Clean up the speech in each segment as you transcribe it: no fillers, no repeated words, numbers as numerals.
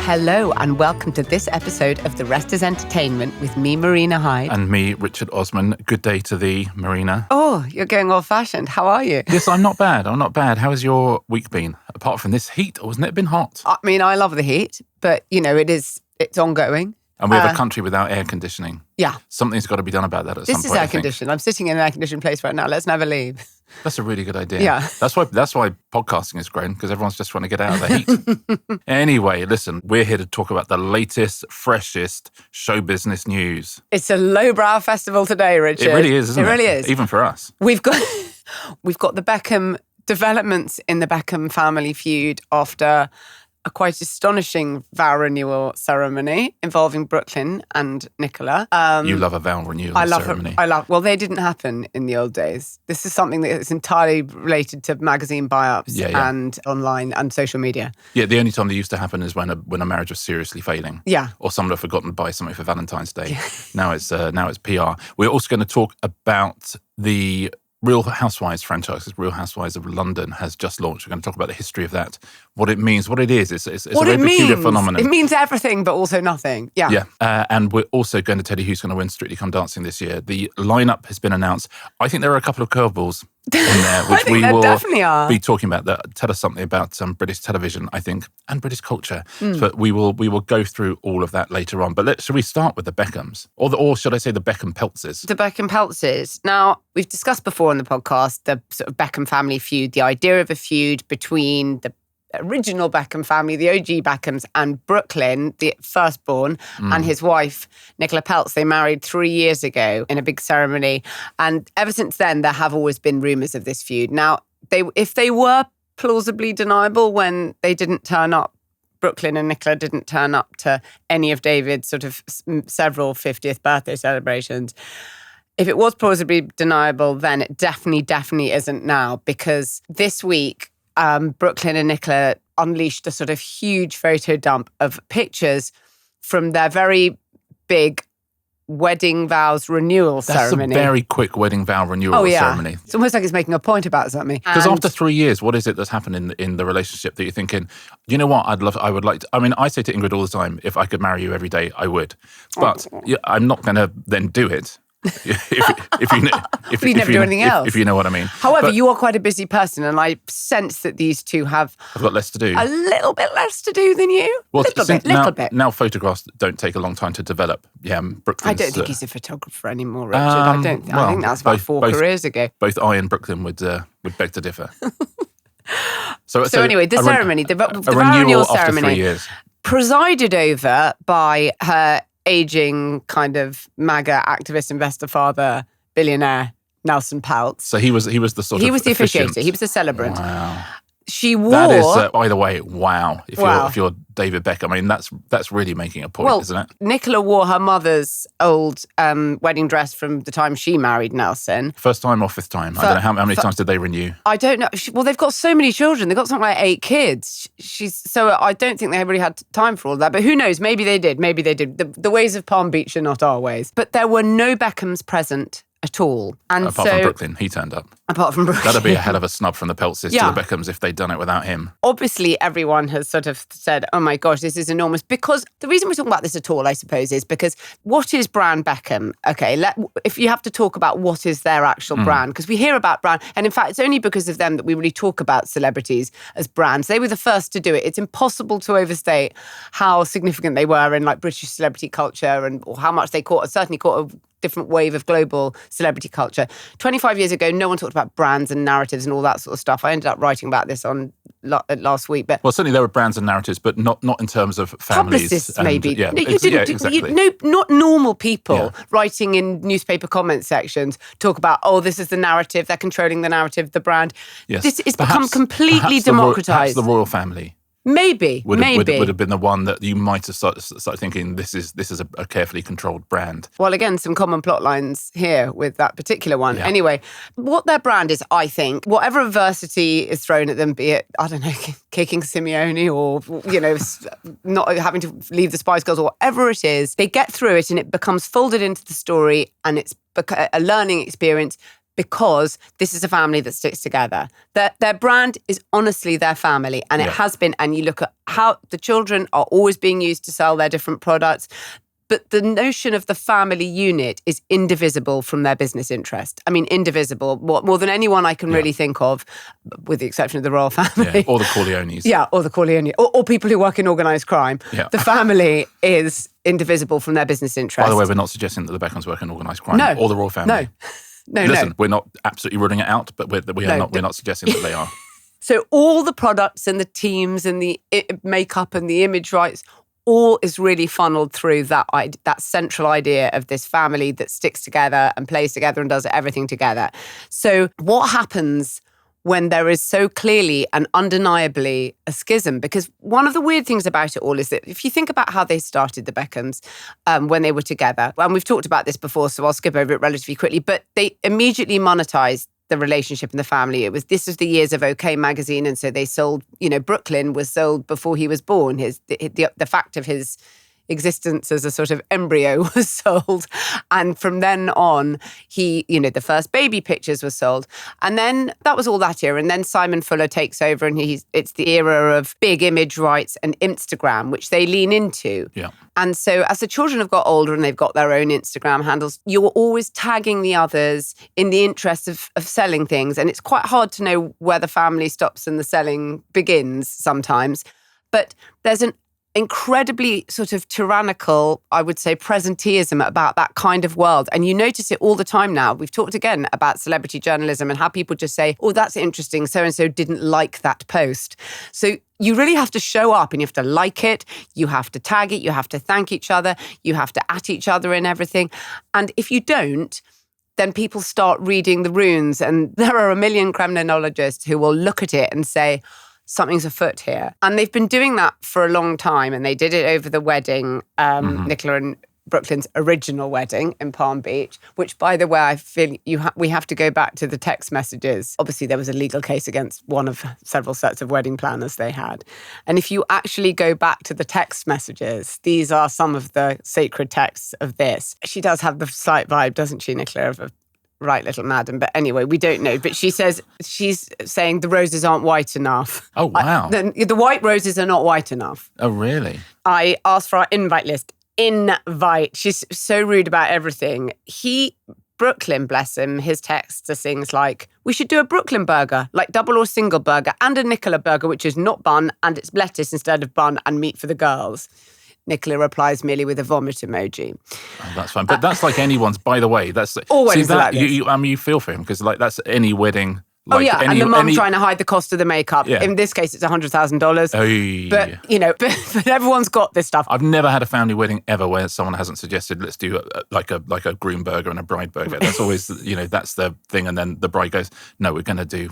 Hello and welcome to this episode of The Rest is Entertainment with me, Marina Hyde. And me, Richard Osman. Good day to thee, Marina. Oh, you're going old-fashioned. How are you? Yes, I'm not bad. How has your week been? Apart from this heat, or hasn't it been hot? I mean, I love the heat, but, it's ongoing. And we have a country without air conditioning. Yeah. Something's got to be done about that at some point. This is air-conditioned. I'm sitting in an air-conditioned place right now. Let's never leave. That's a really good idea. Yeah. That's why podcasting has grown, because everyone's just trying to get out of the heat. Anyway, listen, we're here to talk about the latest, freshest show business news. It's a lowbrow festival today, Richard. It really is, isn't it? It really is. Even for us. We've got the Beckham developments in the Beckham family feud after a quite astonishing vow renewal ceremony involving Brooklyn and Nicola. You love a vow renewal ceremony. Well, they didn't happen in the old days. This is something that is entirely related to magazine buy-ups and online and social media. Yeah, the only time they used to happen is when a marriage was seriously failing. Yeah. Or someone had forgotten to buy something for Valentine's Day. Yeah. Now it's PR. We're also going to talk about the Real Housewives franchise. Real Housewives of London has just launched. We're going to talk about the history of that, what it means, what it is. It's a very peculiar phenomenon. It means everything, but also nothing. Yeah. Yeah. And we're also going to tell you who's going to win Strictly Come Dancing this year. The lineup has been announced. I think there are a couple of curveballs in there, which we will be talking about. That tell us something about British television, I think, and British culture. But we will go through all of that later on. But should we start with the Beckhams, or should I say the Beckham-Peltzs? The Beckham-Peltzs. Now, we've discussed before on the podcast the sort of Beckham family feud, the idea of a feud between the original Beckham family, the OG Beckhams, and Brooklyn, the firstborn, and his wife, Nicola Peltz. They married 3 years ago in a big ceremony. And ever since then, there have always been rumours of this feud. Now, if they were plausibly deniable when they didn't turn up, Brooklyn and Nicola didn't turn up to any of David's sort of several 50th birthday celebrations. If it was plausibly deniable, then it definitely isn't now, because this week, Brooklyn and Nicola unleashed a sort of huge photo dump of pictures from their very big wedding vows renewal ceremony. That's a very quick wedding vow renewal ceremony. It's almost like it's making a point about something. Because after 3 years, what is it that's happened in the relationship that you're thinking, you know what, I would like to, I mean, I say to Ingrid all the time, if I could marry you every day, I would. But I'm not going to then do it. if you never do anything else. If you know what I mean. However, you are quite a busy person, and I sense that these two have got less to do. A little bit less to do than you. Well, little bit. Now photographs don't take a long time to develop. Yeah, Brooklyn's, I don't think he's a photographer anymore, Richard. I think that's about four careers ago. Both I and Brooklyn would beg to differ. So anyway, the ceremony, the renewal ceremony, after 3 years, presided over by her aging kind of MAGA activist investor father, billionaire Nelson Peltz. So he was the sort of He was the officiant. officiator. He was the celebrant. Wow. She wore... That is, by the way, wow. If you're David Beckham, I mean, that's really making a point, isn't it? Nicola wore her mother's old wedding dress from the time she married Nelson. First time or fifth time? I don't know. How many times did they renew? I don't know. Well, they've got so many children. They've got something like 8 kids. So I don't think they really had time for all that. But who knows? Maybe they did. The ways of Palm Beach are not our ways. But there were no Beckhams present at all. And apart from Brooklyn, he turned up. Apart from Brooklyn. That'd be a hell of a snub from the Peltzes to the Beckhams if they'd done it without him. Obviously, everyone has sort of said, oh my gosh, this is enormous. Because the reason we're talking about this at all, I suppose, is because what is brand Beckham? Okay, if you have to talk about what is their actual brand, because we hear about brand, and in fact, it's only because of them that we really talk about celebrities as brands. They were the first to do it. It's impossible to overstate how significant they were in like British celebrity culture or how much they certainly caught a different wave of global celebrity culture. 25 years ago, no one talked about brands and narratives and all that sort of stuff. I ended up writing about this on last week. But certainly there were brands and narratives, but not in terms of families. Publicists, maybe. Yeah, exactly. Not normal people writing in newspaper comment sections talk about, this is the narrative, they're controlling the narrative, the brand. Yes. It's become completely democratized. Perhaps the royal family. Maybe would have been the one that you might have started thinking this is a carefully controlled brand. Well, again, some common plot lines here with that particular one. Yeah. Anyway, what their brand is, I think, whatever adversity is thrown at them, be it, I don't know, kicking Simeone or, not having to leave the Spice Girls or whatever it is, they get through it and it becomes folded into the story and it's a learning experience because this is a family that sticks together. Their brand is honestly their family, and it has been. And you look at how the children are always being used to sell their different products. But the notion of the family unit is indivisible from their business interest. I mean, indivisible, more than anyone I can really think of, with the exception of the royal family. Yeah, or the Corleones. Yeah, or the Corleones, or people who work in organised crime. Yeah. The family is indivisible from their business interest. By the way, we're not suggesting that the Beckhams work in organised crime or the royal family. No. Listen, we're not absolutely ruling it out, but we're not suggesting that they are. So all the products and the teams and the makeup and the image rights, all is really funneled through that central idea of this family that sticks together and plays together and does everything together. So what happens when there is so clearly and undeniably a schism? Because one of the weird things about it all is that if you think about how they started, the Beckhams, when they were together, and we've talked about this before, so I'll skip over it relatively quickly, but they immediately monetized the relationship in the family. This was the years of OK magazine, and so they sold, Brooklyn was sold before he was born. The fact of his existence as a sort of embryo was sold. And from then on, the first baby pictures were sold. And then that was all that era. And then Simon Fuller takes over, and it's the era of big image rights and Instagram, which they lean into. Yeah. And so as the children have got older and they've got their own Instagram handles, you're always tagging the others in the interest of selling things. And it's quite hard to know where the family stops and the selling begins sometimes. But there's an incredibly sort of tyrannical, I would say, presenteeism about that kind of world. And you notice it all the time now. We've talked again about celebrity journalism and how people just say, oh, that's interesting. So-and-so didn't like that post. So you really have to show up and you have to like it. You have to tag it. You have to thank each other. You have to at each other in everything. And if you don't, then people start reading the runes. And there are a million criminologists who will look at it and say, something's afoot here. And they've been doing that for a long time. And they did it over the wedding, Nicola and Brooklyn's original wedding in Palm Beach, which, by the way, I feel we have to go back to the text messages. Obviously, there was a legal case against one of several sets of wedding planners they had. And if you actually go back to the text messages, these are some of the sacred texts of this. She does have the slight vibe, doesn't she, Nicola, of a right little madam. But anyway, we don't know. But she's saying the roses aren't white enough. Oh, wow. The white roses are not white enough. Oh, really? I asked for our invite list. Invite. She's so rude about everything. Brooklyn, bless him, his texts are things like, we should do a Brooklyn burger, like double or single burger, and a Nicola burger, which is not bun, and it's lettuce instead of bun, and meat for the girls. Nicola replies merely with a vomit emoji. Oh, that's fine. But that's like anyone's, by the way. That's always like this. You feel for him, because that's any wedding. Like and the mum trying to hide the cost of the makeup. Yeah. In this case, it's $100,000. But everyone's got this stuff. I've never had a family wedding ever where someone hasn't suggested, let's do a groom burger and a bride burger. That's always, that's the thing. And then the bride goes, no, we're going to do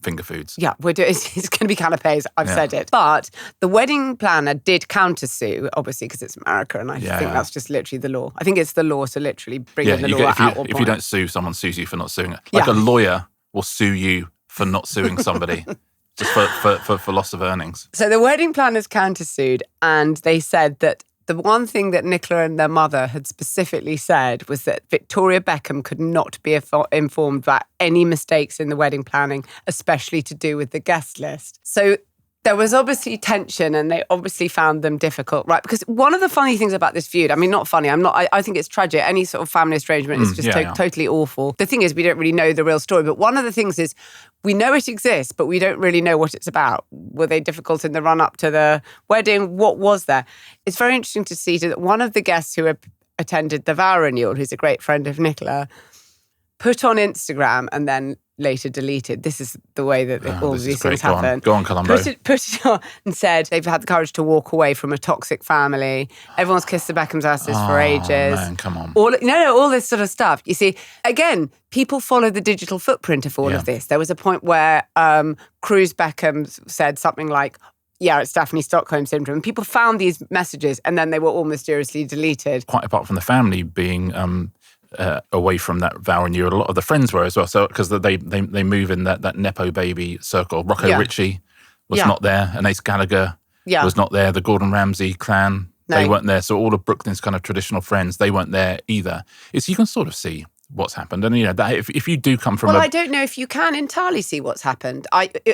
finger foods. Yeah, it's going to be canapes. I've said it. But the wedding planner did countersue, obviously, because it's America. And I think that's just literally the law. I think it's the law to literally bring in the law out. If you don't sue, someone sues you for not suing it. Like a lawyer will sue you for not suing somebody just for loss of earnings. So the wedding planners countersued, and they said that the one thing that Nicola and their mother had specifically said was that Victoria Beckham could not be informed about any mistakes in the wedding planning, especially to do with the guest list. So there was obviously tension, and they obviously found them difficult, right? Because one of the funny things about this feud, I mean, not funny, I think it's tragic. Any sort of family estrangement is just totally awful. The thing is, we don't really know the real story. But one of the things is, we know it exists, but we don't really know what it's about. Were they difficult in the run-up to the wedding? What was there? It's very interesting to see that one of the guests who attended the vow renewal, who's a great friend of Nicola, put on Instagram and then later deleted. This is the way that all of these things happen. Go on, Columbo. Put it on and said they've had the courage to walk away from a toxic family. Everyone's kissed the Beckhams' asses for ages. Man, come on. All this sort of stuff. You see, again, people follow the digital footprint of all of this. There was a point where Cruz Beckham said something like, it's Daphne Stockholm syndrome. People found these messages and then they were all mysteriously deleted. Quite apart from the family being away from that vow renewal, a lot of the friends were as well. So because they move in that nepo baby circle. Rocco Ritchie was not there, and Ace Gallagher was not there. The Gordon Ramsay clan, they weren't there. So all of Brooklyn's kind of traditional friends, they weren't there either. You can sort of see what's happened. And, that if you do come from I don't know if you can entirely see what's happened.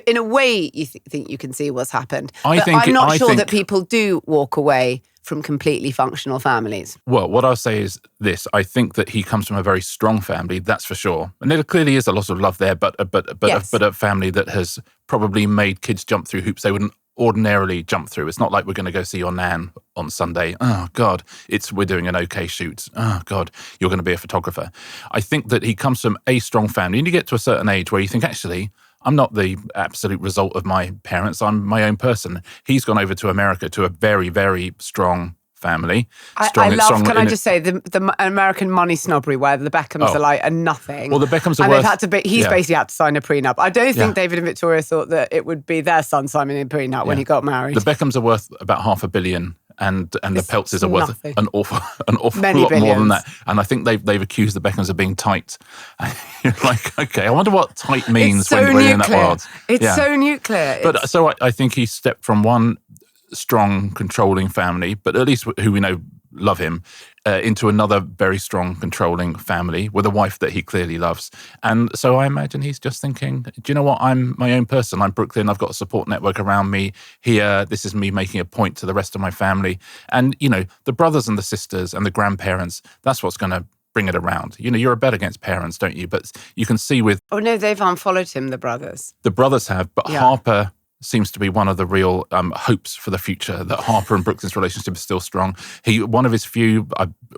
In a way, you think you can see what's happened. I'm not sure that people do walk away from completely functional families. Well, what I'll say is this. I think that he comes from a very strong family, that's for sure. And there clearly is a lot of love there, but a family that has probably made kids jump through hoops they wouldn't ordinarily jump through. It's not like we're going to go see your nan on Sunday. Oh, God, we're doing an okay shoot. Oh, God, you're going to be a photographer. I think that he comes from a strong family. And you get to a certain age where you think, actually, I'm not the absolute result of my parents. I'm my own person. He's gone over to America to a very, very strong family. Can I just say, the American money snobbery where the Beckhams are nothing. Well, the Beckhams are he's basically had to sign a prenup. I don't think David and Victoria thought that it would be their son signing a prenup when he got married. The Beckhams are worth about $500 million. And the Peltzes are worth an awful Many lot billions. more than that. And I think they've accused the Beckhams of being tight. You're like, okay, I wonder what tight means when you're in that world. It's so nuclear. So I think he stepped from one strong, controlling family, but at least who we know love him, into another very strong, controlling family with a wife that he clearly loves. And so I imagine he's just thinking, do you know what? I'm my own person. I'm Brooklyn. I've got a support network around me here. This is me making a point to the rest of my family. And, the brothers and the sisters and the grandparents, that's what's going to bring it around. You're a bet against parents, don't you? But you can see with... Oh, no, they've unfollowed him, the brothers. The brothers have, but Harper seems to be one of the real hopes for the future, that Harper and Brooklyn's relationship is still strong. One of his few...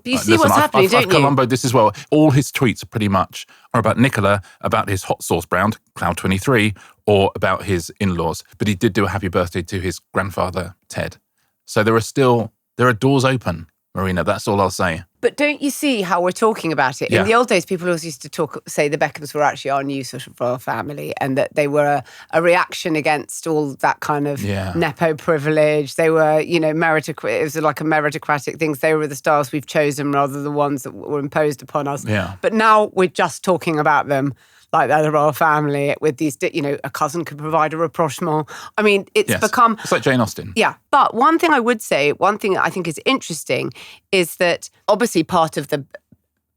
you see what's happening, don't you? I've Columboed this as well. All his tweets pretty much are about Nicola, about his hot sauce brand, Cloud23, or about his in-laws. But he did do a happy birthday to his grandfather, Ted. So there are doors open, Marina. That's all I'll say. But don't you see how we're talking about it? In the old days, people always used to say the Beckhams were actually our new sort of royal family, and that they were a reaction against all that kind of nepo privilege. They were, it was like a meritocratic thing. They were the stars we've chosen rather than the ones that were imposed upon us. Yeah. But now we're just talking about them like they're the royal family with these, a cousin could provide a rapprochement. I mean, it's become... It's like Jane Austen. Yeah. But one thing I think is interesting is that obviously part of the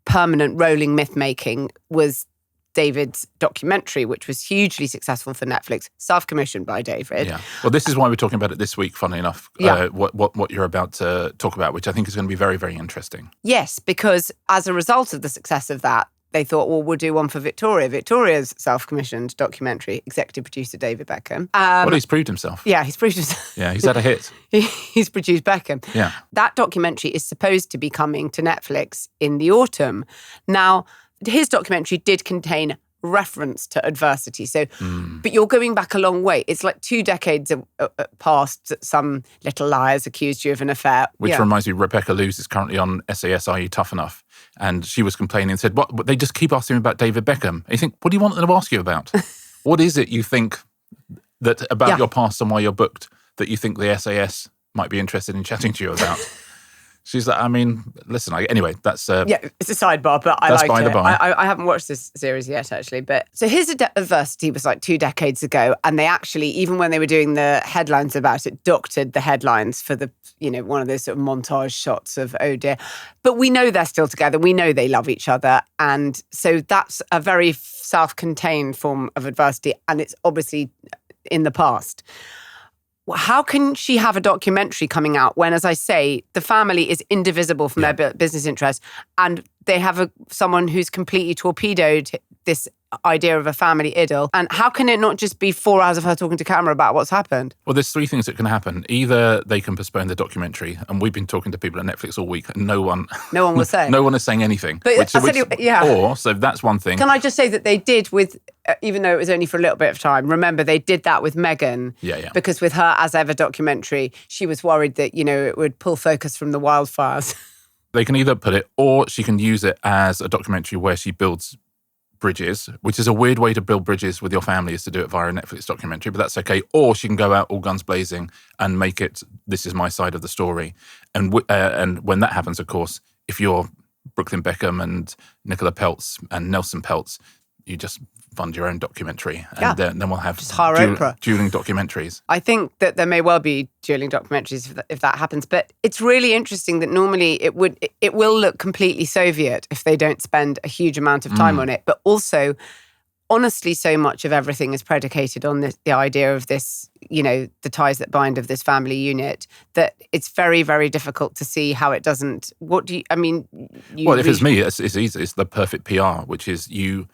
permanent rolling myth-making was David's documentary, which was hugely successful for Netflix, self-commissioned by David. Yeah. Well, this is why we're talking about it this week, funnily enough, what you're about to talk about, which I think is going to be very, very interesting. Yes, because as a result of the success of that, they thought, well, we'll do one for Victoria. Victoria's self-commissioned documentary, executive producer David Beckham. Well, he's proved himself. Yeah, he's proved himself. Yeah, he's had a hit. He's produced Beckham. Yeah. That documentary is supposed to be coming to Netflix in the autumn. Now, his documentary did contain reference to adversity. So, but you're going back a long way. It's like 2 decades past that some little liars accused you of an affair. Which reminds me, Rebecca Lewis is currently on SAS Are You Tough Enough? And she was complaining and said, "What? They just keep asking about David Beckham." And you think, what do you want them to ask you about? What is it you think that about your past and why you're booked that you think the SAS might be interested in chatting to you about? She's like, listen, anyway, that's... it's a sidebar, but I like it. By the by. I haven't watched this series yet, actually. But so his adversity was like 2 decades ago. And they actually, even when they were doing the headlines about it, doctored the headlines for the, one of those sort of montage shots of, oh dear. But we know they're still together. We know they love each other. And so that's a very self-contained form of adversity. And it's obviously in the past. How can she have a documentary coming out when, as I say, the family is indivisible from their business interests, and they have someone who's completely torpedoed this idea of a family idyll? And how can it not just be 4 hours of her talking to camera about what's happened? Well, there's 3 things that can happen. Either they can postpone the documentary, and we've been talking to people at Netflix all week, and no one will say. No one is saying anything. But so that's one thing. Can I just say that they did with, even though it was only for a little bit of time, remember they did that with Meghan. Yeah. Because with her As Ever documentary, she was worried that, it would pull focus from the wildfires. They can either put it, or she can use it as a documentary where she builds bridges, which is a weird way to build bridges with your family, is to do it via a Netflix documentary, but that's okay. Or she can go out all guns blazing and make it, this is my side of the story. And when that happens, of course, if you're Brooklyn Beckham and Nicola Peltz and Nelson Peltz, you just fund your own documentary, and then we'll have just hire Oprah. Dueling documentaries. I think that there may well be dueling documentaries if that happens, but it's really interesting that normally it will look completely Soviet if they don't spend a huge amount of time on it. But also, honestly, so much of everything is predicated on the idea of this, the ties that bind of this family unit, that it's very, very difficult to see how it doesn't. What do you? I mean, if it's me, it's easy. It's the perfect PR, which is you.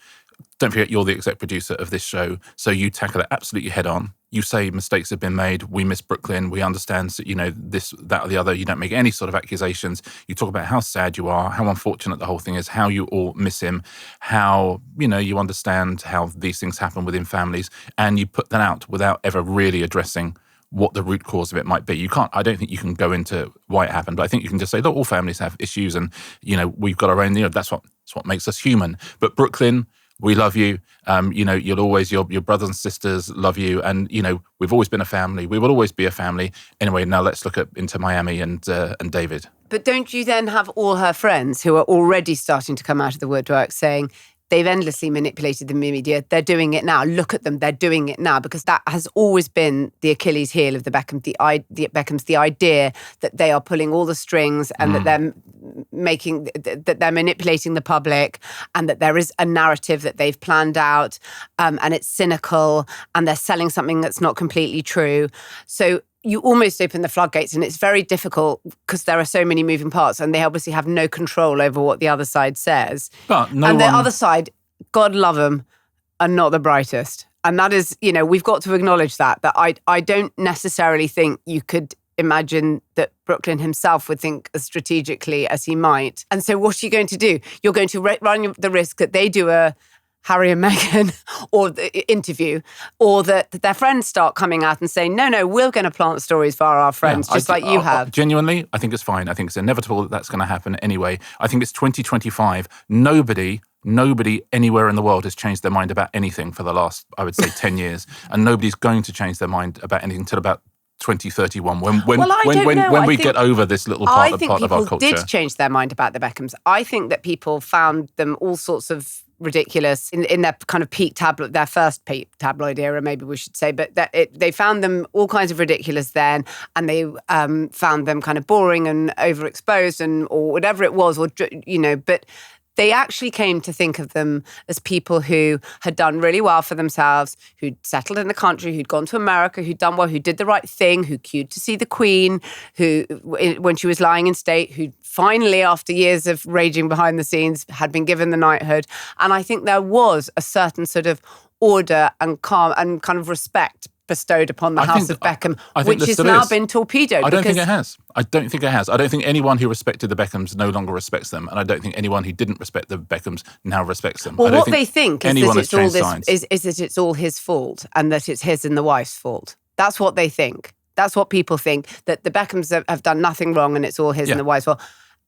Don't forget, you're the exec producer of this show, so you tackle it absolutely head on. You say mistakes have been made. We miss Brooklyn. We understand, this, that, or the other. You don't make any sort of accusations. You talk about how sad you are, how unfortunate the whole thing is, how you all miss him, how, you understand how these things happen within families, and you put that out without ever really addressing what the root cause of it might be. I don't think you can go into why it happened, but I think you can just say, look, all families have issues, and, we've got our own, that's what makes us human. But Brooklyn, we love you. You'll always, your brothers and sisters love you. And, we've always been a family. We will always be a family. Anyway, now let's look into Miami and David. But don't you then have all her friends who are already starting to come out of the woodwork saying, they've endlessly manipulated the media. They're doing it now. Look at them. They're doing it now. Because that has always been the Achilles heel of the Beckhams, the Beckhams, the idea that they are pulling all the strings and that they're manipulating the public, and that there is a narrative that they've planned out, and it's cynical, and they're selling something that's not completely true. So you almost open the floodgates, and it's very difficult because there are so many moving parts, and they obviously have no control over what the other side says. But the other side, God love them, are not the brightest. And that is, we've got to acknowledge that I don't necessarily think you could imagine that Brooklyn himself would think as strategically as he might. And so what are you going to do? You're going to run the risk that they do a Harry and Meghan or the interview, or that their friends start coming out and saying, no, we're going to plant stories via our friends, like you have. Genuinely, I think it's fine. I think it's inevitable that that's going to happen anyway. I think it's 2025. Nobody anywhere in the world has changed their mind about anything for the last, I would say, 10 years. And nobody's going to change their mind about anything until about 2031, when we get over this little part of our culture. I think people did change their mind about the Beckhams. I think that people found them all sorts of ridiculous in their kind of peak tabloid, their first peak tabloid era, maybe we should say, but they found them all kinds of ridiculous then, and they found them kind of boring and overexposed or whatever it was, but they actually came to think of them as people who had done really well for themselves, who'd settled in the country, who'd gone to America, who'd done well, who did the right thing, who queued to see the Queen, who, when she was lying in state, who finally, after years of raging behind the scenes, had been given the knighthood. And I think there was a certain sort of order and calm and kind of respect bestowed upon the House of Beckham, which has now been torpedoed. I don't think it has. I don't think anyone who respected the Beckhams no longer respects them, and I don't think anyone who didn't respect the Beckhams now respects them. Well, what they think is that it's all his fault, and that it's his and the wife's fault. That's what they think. That's what people think, that the Beckhams have done nothing wrong and it's all his and the wife's fault.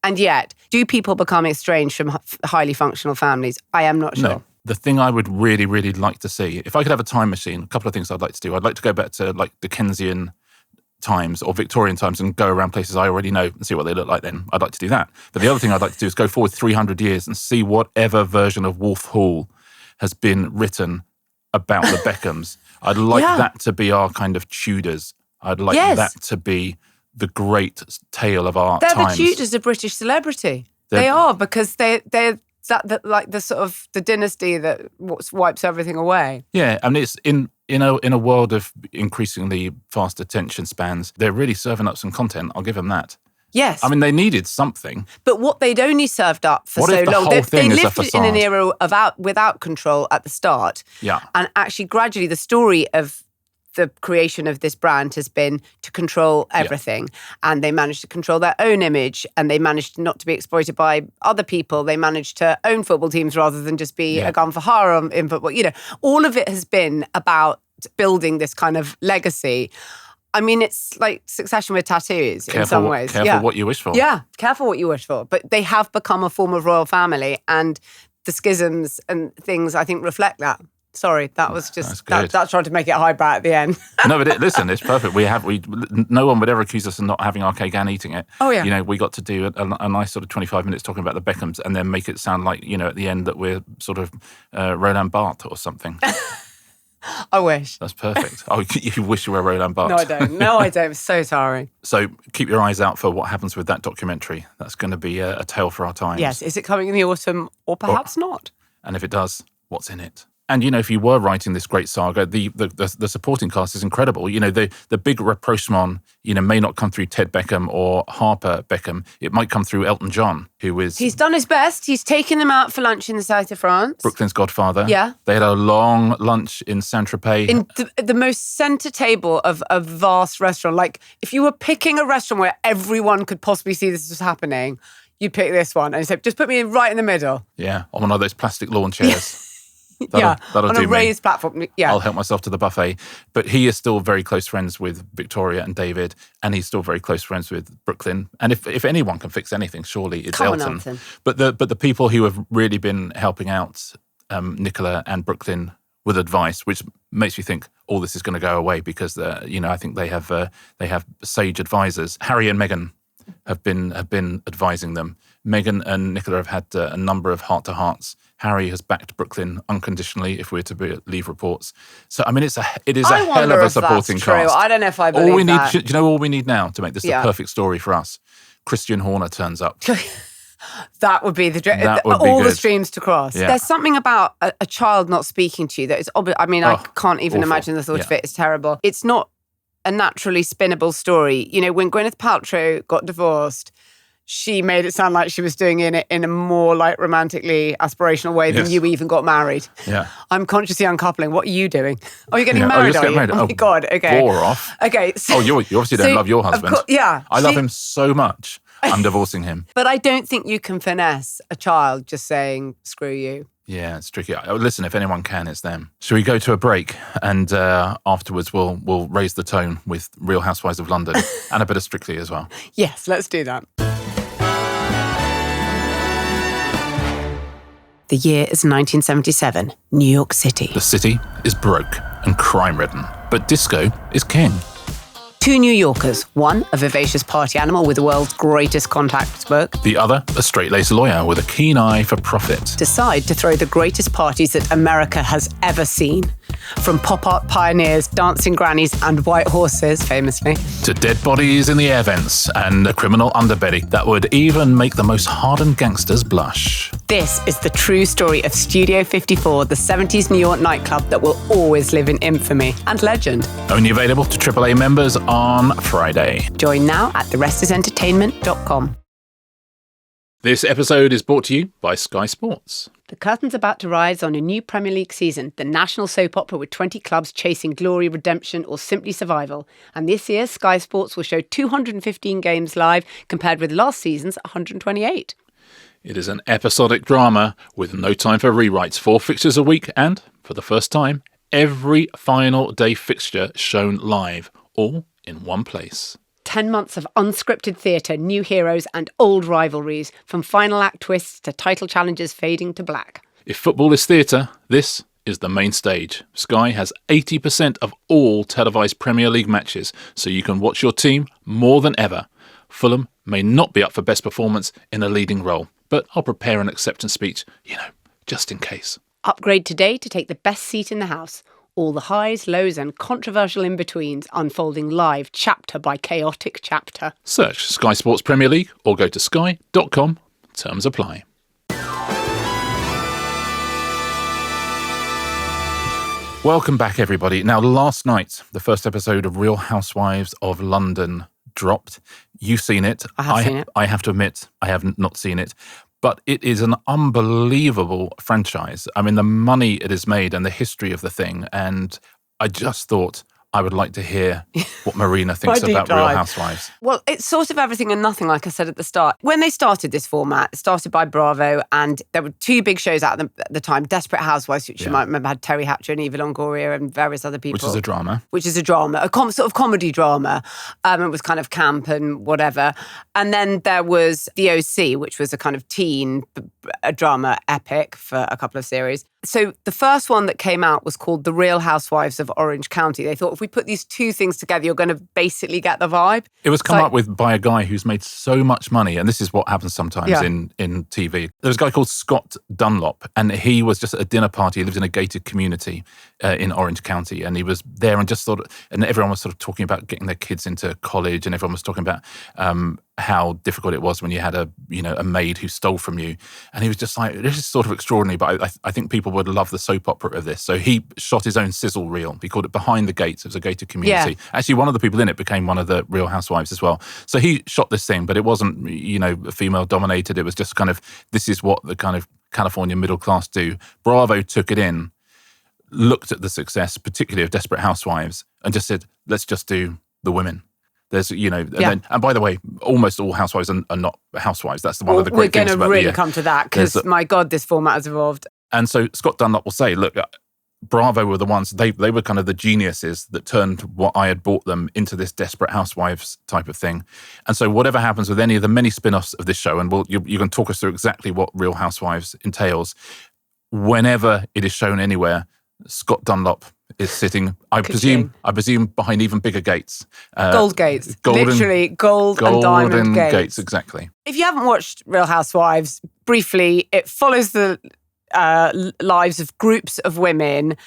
And yet, do people become estranged from highly functional families? I am not sure. No. The thing I would really, really like to see, if I could have a time machine, a couple of things I'd like to do. I'd like to go back to like Dickensian times or Victorian times and go around places I already know and see what they look like then. I'd like to do that. But the other thing I'd like to do is go forward 300 years and see whatever version of Wolf Hall has been written about the Beckhams. I'd like that to be our kind of Tudors. I'd like that to be the great tale of our times. They're the Tudors of British celebrity. They are, because they're like the sort of the dynasty that wipes everything away. Yeah, I mean, it's in a world of increasingly fast attention spans, they're really serving up some content. I'll give them that. Yes. I mean, they needed something. But what they'd only served up for so long, they lived in an era without control at the start. Yeah. And actually, gradually, the story of the creation of this brand has been to control everything. And they managed to control their own image, and they managed not to be exploited by other people. They managed to own football teams rather than just be a gun for hire in football. All of it has been about building this kind of legacy. I mean, it's like Succession with tattoos in some ways. Careful what you wish for. Yeah, careful what you wish for. But they have become a form of royal family, and the schisms and things, I think, reflect that. Sorry, that was just that's trying to make it highbrow at the end. No, but listen, it's perfect. No one would ever accuse us of not having our cake and eating it. Oh yeah. We got to do a nice sort of 25 minutes talking about the Beckhams, and then make it sound like at the end that we're sort of Roland Barthes or something. I wish. That's perfect. Oh, you wish you were Roland Barthes. No, I don't. I'm so sorry. So keep your eyes out for what happens with that documentary. That's going to be a tale for our times. Yes. Is it coming in the autumn or perhaps not? And if it does, what's in it? And, if you were writing this great saga, the supporting cast is incredible. The big rapprochement, may not come through Ted Beckham or Harper Beckham. It might come through Elton John, who is... He's done his best. He's taken them out for lunch in the south of France. Brooklyn's godfather. Yeah. They had a long lunch in Saint-Tropez. In the most centre table of a vast restaurant. Like, if you were picking a restaurant where everyone could possibly see this was happening, you'd pick this one. And you said, just put me right in the middle. Yeah, on one of those plastic lawn chairs. That'll on do a raised platform. Yeah, I'll help myself to the buffet. But he is still very close friends with Victoria and David, and he's still very close friends with Brooklyn. And if anyone can fix anything, surely it's Elton. But the people who have really been helping out Nicola and Brooklyn with advice, which makes me think all this is going to go away because I think they have sage advisors. Harry and Meghan have been advising them. Meghan and Nicola have had a number of heart-to-hearts. Harry has backed Brooklyn unconditionally, if we're to believe reports. So, I mean, it is a hell of a supporting cast. I don't know if I believe that. Do you know all we need now to make this the perfect story for us? Christian Horner turns up. That would be the dream. The streams to cross. Yeah. There's something about a child not speaking to you that is obvious. I mean, I can't even imagine the thought of it. It's terrible. It's not a naturally spinnable story. When Gwyneth Paltrow got divorced, she made it sound like she was doing it in a more like romantically aspirational way than you even got married. Yeah. I'm consciously uncoupling. What are you doing? Oh, you're getting married, are you? Married. Oh my God. Okay. Bore off. Okay. So, you obviously don't love your husband. I love him so much. I'm divorcing him. But I don't think you can finesse a child just saying, screw you. Yeah, it's tricky. Listen, if anyone can, it's them. Shall we go to a break? And afterwards, we'll raise the tone with Real Housewives of London and a bit of Strictly as well. Yes, let's do that. The year is 1977, New York City. The city is broke and crime-ridden, but disco is king. Two New Yorkers, one a vivacious party animal with the world's greatest contacts book. The other, a straight-laced lawyer with a keen eye for profit. Decide to throw the greatest parties that America has ever seen. From pop art pioneers, dancing grannies and white horses, famously. To dead bodies in the air vents and a criminal underbelly that would even make the most hardened gangsters blush. This is the true story of Studio 54, the 70s New York nightclub that will always live in infamy and legend. Only available to AAA members on Friday. Join now at therestysentertainment.com. This episode is brought to you by Sky Sports. The curtain's about to rise on a new Premier League season, the national soap opera with 20 clubs chasing glory, redemption or simply survival. And this year, Sky Sports will show 215 games live compared with last season's 128. It is an episodic drama with no time for rewrites, 4 fixtures a week and, for the first time, every final day fixture shown live, all in one place. 10 months of unscripted theatre, new heroes and old rivalries, from final act twists to title challenges fading to black. If football is theatre, this is the main stage. Sky has 80% of all televised Premier League matches, so you can watch your team more than ever. Fulham may not be up for best performance in a leading role, but I'll prepare an acceptance speech, just in case. Upgrade today to take the best seat in the house. All the highs, lows and controversial in-betweens unfolding live chapter by chaotic chapter. Search Sky Sports Premier League or go to sky.com. Terms apply. Welcome back, everybody. Now, last night, the first episode of Real Housewives of London dropped. You've seen it. I have seen it. I have to admit, I have not seen it. But it is an unbelievable franchise. I mean, the money it has made and the history of the thing. And I just thought I would like to hear what Marina thinks about Real Housewives. Well, it's sort of everything and nothing, like I said at the start. When they started this format, it started by Bravo, and there were 2 big shows out at the time, Desperate Housewives, which you might remember had Terry Hatcher and Eva Longoria and various other people. Which is a drama. Sort of comedy drama. It was kind of camp and whatever. And then there was The OC, which was a kind of teen drama epic for a couple of series. So the first one that came out was called The Real Housewives of Orange County. They thought if we put these two things together, you're going to basically get the vibe. It was come up with by a guy who's made so much money, and this is what happens sometimes in TV. There's a guy called Scott Dunlop, and he was just at a dinner party. He lives in a gated community in Orange County, and he was there and just and everyone was sort of talking about getting their kids into college, and everyone was talking about how difficult it was when you had a maid who stole from you. And he was just like, this is sort of extraordinary, but I think people would love the soap opera of this. So he shot his own sizzle reel. He called it Behind the Gates. It was a gated community. Yeah. Actually, one of the people in it became one of the Real Housewives as well. So he shot this thing, but it wasn't, female dominated. It was just kind of, this is what the kind of California middle class do. Bravo took it in, looked at the success, particularly of Desperate Housewives, and just said, let's just do the women. There's, and by the way, almost all housewives are not housewives. That's one of the great things about We're going to really come to that because, my God, this format has evolved. And so Scott Dunlop will say, look, Bravo were the ones, they were kind of the geniuses that turned what I had bought them into this Desperate Housewives type of thing. And so whatever happens with any of the many spin-offs of this show, and you can talk us through exactly what Real Housewives entails, whenever it is shown anywhere, Scott Dunlop is sitting, I presume, behind even bigger gates. Gold gates. Literally gold and diamond gates. Exactly. If you haven't watched Real Housewives, briefly, it follows the lives of groups of women,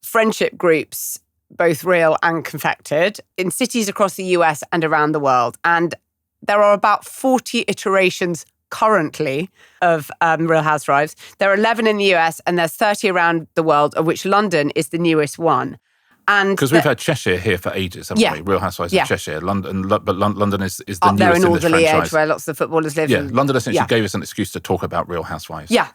friendship groups, both real and confected, in cities across the US and around the world. And there are about 40 iterations currently of Real Housewives. There are 11 in the US and there's 30 around the world, of which London is the newest one. And because we've had Cheshire here for ages, haven't we? Real Housewives of Cheshire. London, but London is the newest in this franchise. There in Alderley Edge, where lots of the footballers live. Yeah, London essentially gave us an excuse to talk about Real Housewives. Yeah.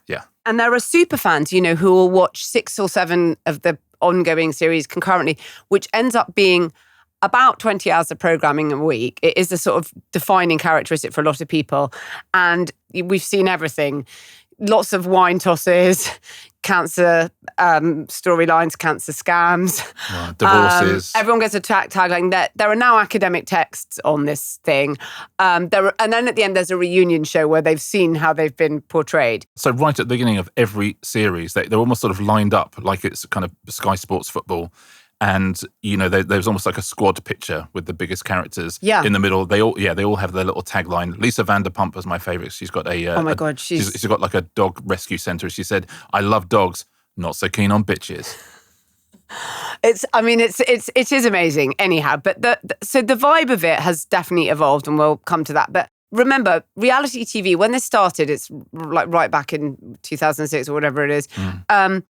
And there are super fans, who will watch 6 or 7 of the ongoing series concurrently, which ends up being about 20 hours of programming a week. It is a sort of defining characteristic for a lot of people. And we've seen everything. Lots of wine tosses, cancer storylines, cancer scams. Divorces. Everyone gets a tagline. There are now academic texts on this thing. And then at the end, there's a reunion show where they've seen how they've been portrayed. So right at the beginning of every series, they're almost sort of lined up like it's kind of Sky Sports football. And, there's almost like a squad picture with the biggest characters in the middle. They all have their little tagline. Lisa Vanderpump was my favourite. She's got she's got like a dog rescue centre. She said, I love dogs, not so keen on bitches. It is amazing anyhow. But so the vibe of it has definitely evolved, and we'll come to that. But remember, reality TV, when this started, it's like right back in 2006 or whatever it is.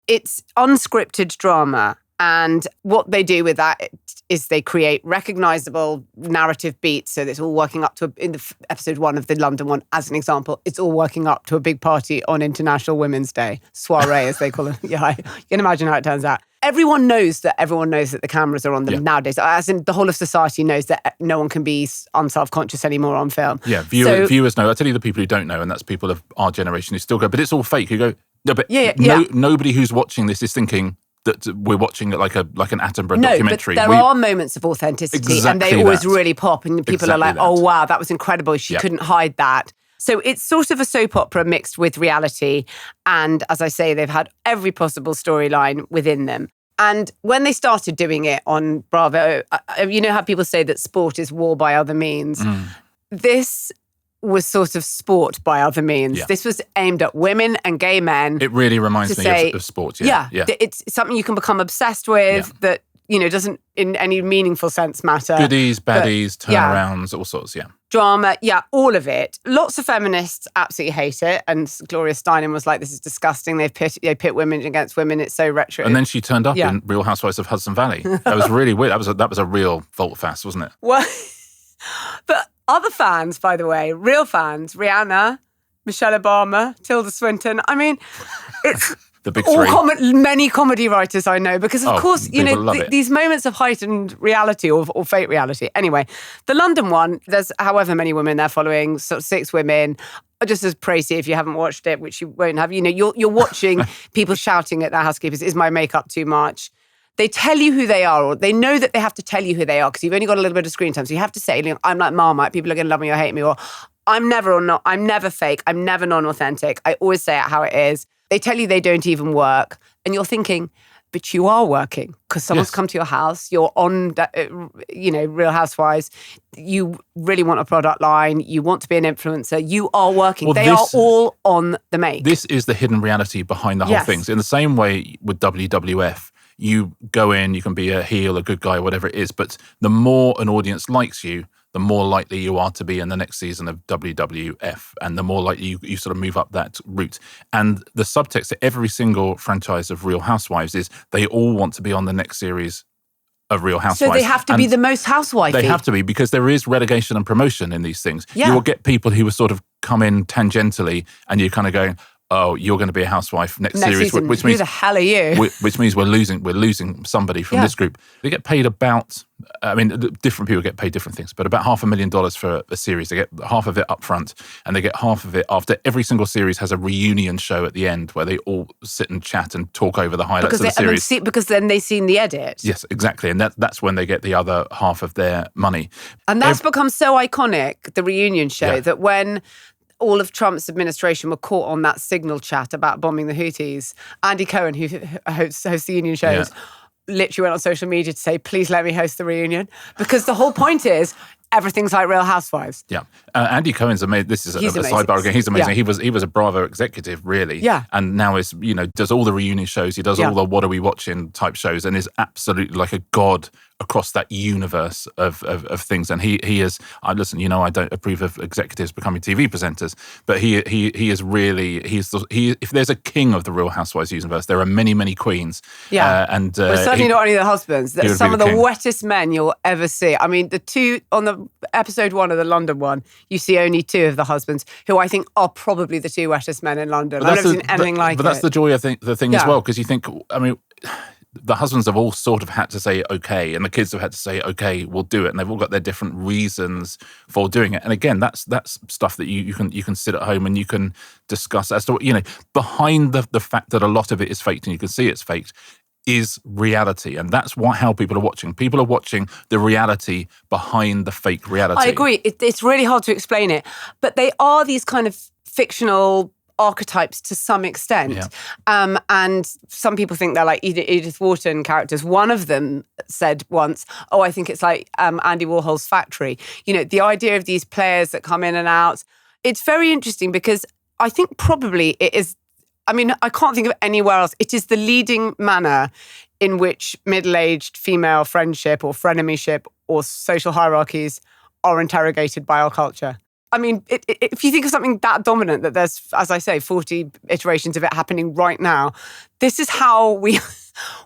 It's unscripted drama. And what they do with that is they create recognisable narrative beats. So it's all working up to, in the episode 1 of the London one, as an example, it's all working up to a big party on International Women's Day. Soiree, as they call it. Yeah, you can imagine how it turns out. Everyone knows that the cameras are on them nowadays. As in, the whole of society knows that no one can be unself-conscious anymore on film. Yeah, viewers know. I'll tell you the people who don't know, and that's people of our generation who still go, but it's all fake. You go, no, but nobody who's watching this is thinking that we're watching it like an Attenborough documentary. But there are moments of authenticity, and they always really pop, and people are like, oh, wow, that was incredible. She couldn't hide that. So it's sort of a soap opera mixed with reality. And as I say, they've had every possible storyline within them. And when they started doing it on Bravo, you know how people say that sport is war by other means? This was sort of sport by other means. This was aimed at women and gay men. It really reminds me of sport. Yeah. It's something you can become obsessed with that, doesn't in any meaningful sense matter. Goodies, baddies, turnarounds, all sorts, Drama, all of it. Lots of feminists absolutely hate it. And Gloria Steinem was like, this is disgusting. They pit women against women. It's so retro. And then she turned up in Real Housewives of Hudson Valley. That was really weird. That was a real volte-face, wasn't it? Well, but other fans, by the way, real fans, Rihanna, Michelle Obama, Tilda Swinton. I mean, it's the big three. Many comedy writers I know, because of course, these moments of heightened reality or fake reality. Anyway, the London one, there's however many women they're following, sort of 6 women. Just as précis if you haven't watched it, which you won't have. You're watching people shouting at their housekeepers, is my makeup too much? They tell you who they are, or they know that they have to tell you who they are because you've only got a little bit of screen time. So you have to say, I'm like Marmite, people are going to love me or hate me, or I'm never fake, I'm never non-authentic. I always say it how it is. They tell you they don't even work. And you're thinking, but you are working because someone's come to your house. You're on, Real Housewives. You really want a product line. You want to be an influencer. You are working. They are all on the make. This is the hidden reality behind the whole thing. So in the same way with WWF, you go in, you can be a heel, a good guy, whatever it is. But the more an audience likes you, the more likely you are to be in the next season of WWF, and the more likely you sort of move up that route. And the subtext to every single franchise of Real Housewives is they all want to be on the next series of Real Housewives. So they have to be the most housewifey. They have to be, because there is relegation and promotion in these things. Yeah. You will get people who will sort of come in tangentially, and you're kind of going, oh, you're going to be a housewife next series, season. Which means who the hell are you? Which means we're losing somebody from this group. They get paid about, different people get paid different things, but about $500,000 for a series. They get half of it up front, and they get half of it after every single series has a reunion show at the end where they all sit and chat and talk over the highlights of the series. Because then they've seen the edit. Yes, exactly. And that's when they get the other half of their money. And that's become so iconic, the reunion show, that when all of Trump's administration were caught on that signal chat about bombing the Houthis, Andy Cohen, who hosts the union shows, literally went on social media to say, please let me host the reunion. Because the whole point is, everything's like Real Housewives. Yeah. Andy Cohen's amazing. This is a sidebar again. He's amazing. Yeah. He was a Bravo executive, really. Yeah. And now is, does all the reunion shows. He does all the what are we watching type shows, and is absolutely like a god across that universe of things. And he is, listen, I don't approve of executives becoming TV presenters, but he is really, if there's a king of the Real Housewives universe, there are many, many queens. Yeah. And but certainly not any of the husbands. They're some of the king. wettest men you'll ever see. I mean, the two on the episode 1 of the London one, you see only 2 of the husbands, who I think are probably the 2 wettest men in London. I've never seen anything like it. But that's the joy of the thing as well, because you think, the husbands have all sort of had to say okay, and the kids have had to say okay, we'll do it, and they've all got their different reasons for doing it. And again, that's stuff that you can sit at home and you can discuss as to behind the fact that a lot of it is faked, and you can see it's faked, is reality. And that's how people are watching. People are watching the reality behind the fake reality. I agree. It's really hard to explain it, but they are these kind of fictional archetypes to some extent. Yeah. And some people think they're like Edith Wharton characters. One of them said once, I think it's like Andy Warhol's Factory. The idea of these players that come in and out. It's very interesting because I think probably it is, I can't think of anywhere else. It is the leading manner in which middle-aged female friendship or frenemyship or social hierarchies are interrogated by our culture. If you think of something that dominant, that there's, as I say, 40 iterations of it happening right now, this is how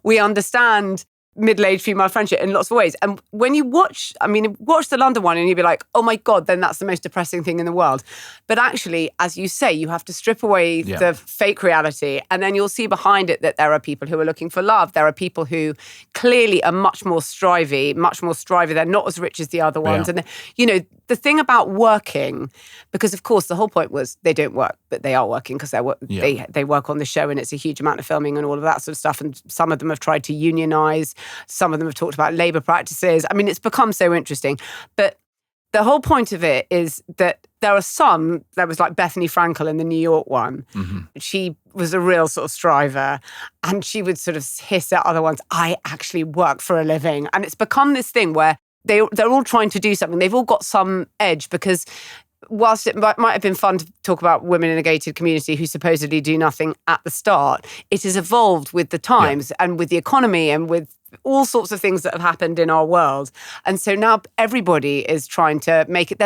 we understand middle-aged female friendship in lots of ways. And when you watch the London one and you'd be like, oh my God, then that's the most depressing thing in the world. But actually, as you say, you have to strip away the fake reality, and then you'll see behind it that there are people who are looking for love. There are people who clearly are much more strivey. They're not as rich as the other ones. Yeah. And, the thing about working, because of course the whole point was they don't work, but they are working because they work on the show, and it's a huge amount of filming and all of that sort of stuff. And some of them have tried to unionize. Some of them have talked about labour practices. It's become so interesting. But the whole point of it is that there was like Bethany Frankel in the New York one. Mm-hmm. She was a real sort of striver, and she would sort of hiss at other ones, I actually work for a living. And it's become this thing where they're all trying to do something. They've all got some edge, because whilst it might have been fun to talk about women in a gated community who supposedly do nothing at the start, it has evolved with the times and with the economy and with all sorts of things that have happened in our world. And so now everybody is trying to make it.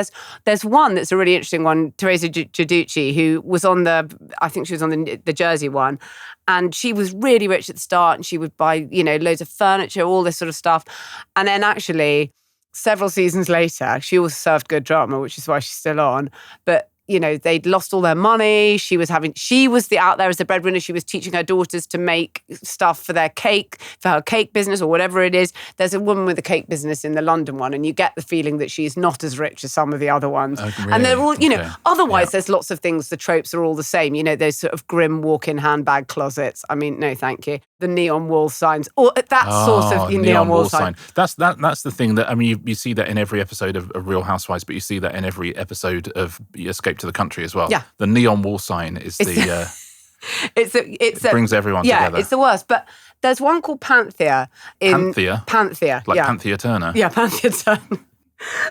There's one that's a really interesting one, Teresa Giudici, who was on I think she was on the Jersey one. And she was really rich at the start, and she would buy, loads of furniture, all this sort of stuff. And then actually, several seasons later, she also served good drama, which is why she's still on. But, they'd lost all their money. She was out there as the breadwinner. She was teaching her daughters to make stuff for her cake business or whatever it is. There's a woman with a cake business in the London one, and you get the feeling that she's not as rich as some of the other ones. Oh, really? And they're all, otherwise there's lots of things, the tropes are all the same. Those sort of grim walk-in handbag closets. No, thank you. The neon wall signs, or that sort of neon wall sign. That's the thing that, you see that in every episode of Real Housewives, but you see that in every episode of Escape to the Country as well. Yeah. The neon wall sign is It brings everyone together. Yeah, it's the worst. But there's one called Panthea. Panthea? Like yeah. Panthea Turner? Yeah, Panthea Turner.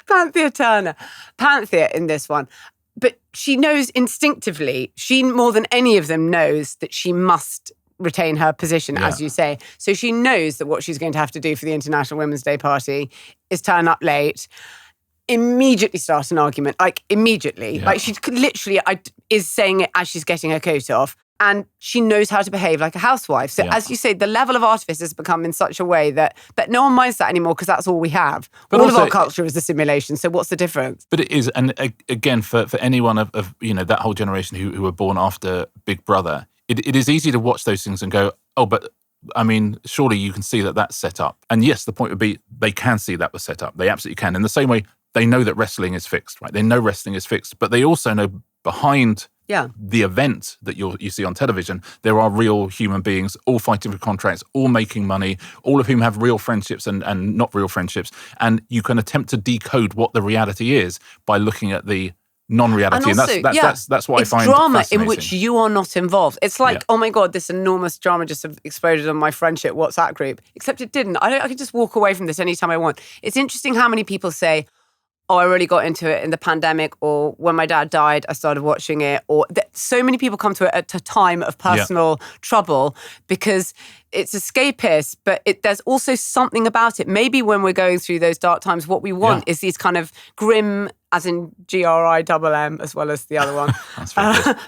Panthea Turner. Panthea in this one. But she knows instinctively, she more than any of them knows that she must retain her position, as you say. So she knows that what she's going to have to do for the International Women's Day party is turn up late, immediately start an argument, like immediately. Yeah. Like she literally is saying it as she's getting her coat off. And she knows how to behave like a housewife. So as you say, the level of artifice has become in such a way that no one minds that anymore because that's all we have. But all also, of our culture is a simulation. So what's the difference? But it is. And again, for anyone of that whole generation who were born after Big Brother, it is easy to watch those things and go, oh, but I mean, surely you can see that that's set up. And yes, the point would be they can see that was set up. They absolutely can. In the same way, they know that wrestling is fixed, right? They know wrestling is fixed, but they also know behind the event that you see on television, there are real human beings all fighting for contracts, all making money, all of whom have real friendships and not real friendships. And you can attempt to decode what the reality is by looking at the non-reality. And, also, that's what I find drama fascinating. In which you are not involved. It's like, oh my God, this enormous drama just exploded on my friendship WhatsApp group. Except it didn't. I can just walk away from this anytime I want. It's interesting how many people say, oh, I really got into it in the pandemic, or when my dad died, I started watching it, or so many people come to it at a time of personal trouble because it's escapist, but there's also something about it. Maybe when we're going through those dark times, what we want is these kind of grim, as in GRIMM, as well as the other one,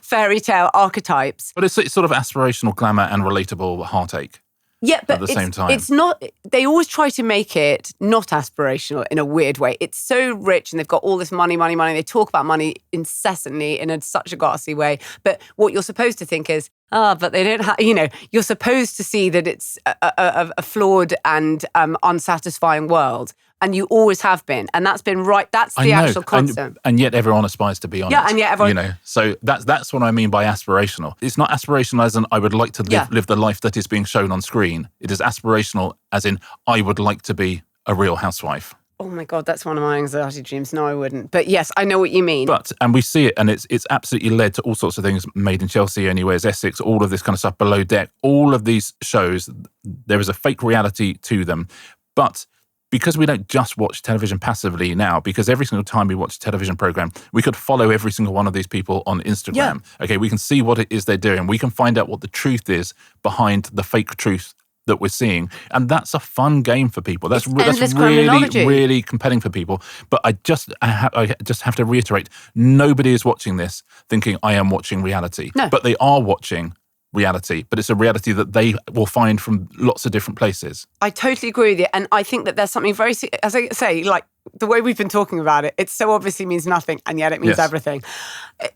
fairy tale archetypes. But it's sort of aspirational glamour and relatable heartache. Yeah, but at the same time. It's not, they always try to make it not aspirational in a weird way. It's so rich and they've got all this money. They talk about money incessantly in such a ghastly way. But what you're supposed to think is, but they don't have, you're supposed to see that it's a flawed and unsatisfying world. And you always have been. And that's been right. That's the actual constant. And yet everyone aspires to be on it. Yeah, and yet everyone... So that's what I mean by aspirational. It's not aspirational as in I would like to live the life that is being shown on screen. It is aspirational as in I would like to be a real housewife. Oh my God, that's one of my anxiety dreams. No, I wouldn't. But yes, I know what you mean. And we see it, and it's absolutely led to all sorts of things. Made in Chelsea, Anyways, Essex, all of this kind of stuff, Below Deck. All of these shows, there is a fake reality to them. But because we don't just watch television passively now, because every single time we watch a television program, we could follow every single one of these people on Instagram. Yeah. Okay, we can see what it is they're doing. We can find out what the truth is behind the fake truth that we're seeing. And that's a fun game for people. That's really, really compelling for people. But I just have to reiterate, nobody is watching this thinking I am watching reality. No. But they are watching reality, but it's a reality that they will find from lots of different places. I totally agree with you. And I think that there's something very, as I say, like the way we've been talking about it, it so obviously means nothing and yet it means everything.